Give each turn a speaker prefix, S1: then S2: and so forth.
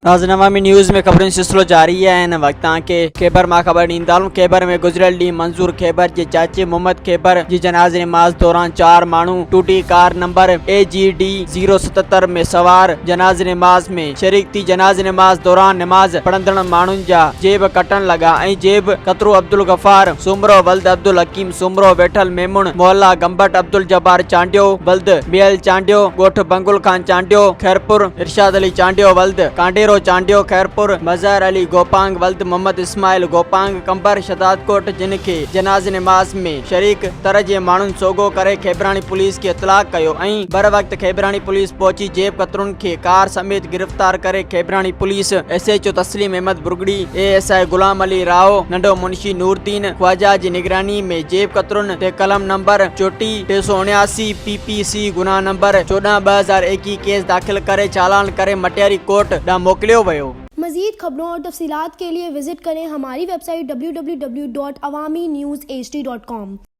S1: नाज़रीन अवामी न्यूज़ में खबरुनि सिलसिलो जारी है। इन वक्त के खैबर मां खबर ॾींदालूं। खैबर में गुज़रियल ॾींहुं मंसूर खैबर जे चाचे मोहम्मद खैबर जी जनाज़े नमाज़ दौरान 4 माण्हू टूटी कार नंबर AGD 077 में सवार जनाज़े नमाज़ में शरीक थी। जनाज़े नमाज़ दौरान नमाज़ पढ़ंदड़ माण्हुनि जा जेब कटण लगा ऐं जेब कतरो अब्दुल गफ़ार सुमरो वल्द अब्दुल हकीम सुमरो वेठल मेमुन मोहल्ला गंबट अब्दुल जब्बार चांडियो वल्द बेल चांडियो गोठ बंगुल खान चांडियो खैरपुर इरशाद अली चांडियो वल्द कांडेरो चांडियो खैरपुर मज़हर अली गोपांग वल्द मोहम्मद इस्माइल गोपांग कंबर शदादकोट जिनके जनाज़े नमाज़ में शरीक तरह जे माण्हुनि सोगो करे खैबरानी पुलिस के इतलाह कयो ऐं बर वक्त खैबरानी पुलिस पहुंची जेब कतरुनि के कार समेत गिरफ्तार करे खैबरानी पुलिस SHO तस्लीम अहमद बुरगड़ी ASI गुलाम अली राव नंढो मुंशी नूरदीन ख्वाजा जी निगरानी में जेब कतरुनि ते कलम नंबर 379 PPC गुनाह नंबर 14/2021 केस दाखिल करे चालान करे मटियारी कोर्ट ॾांहुं मोकिलियो वियो।
S2: मज़ीद खबरों और तफसीलात के लिए विजिट करें हमारी वेबसाइट www.awamiNewsHD.com।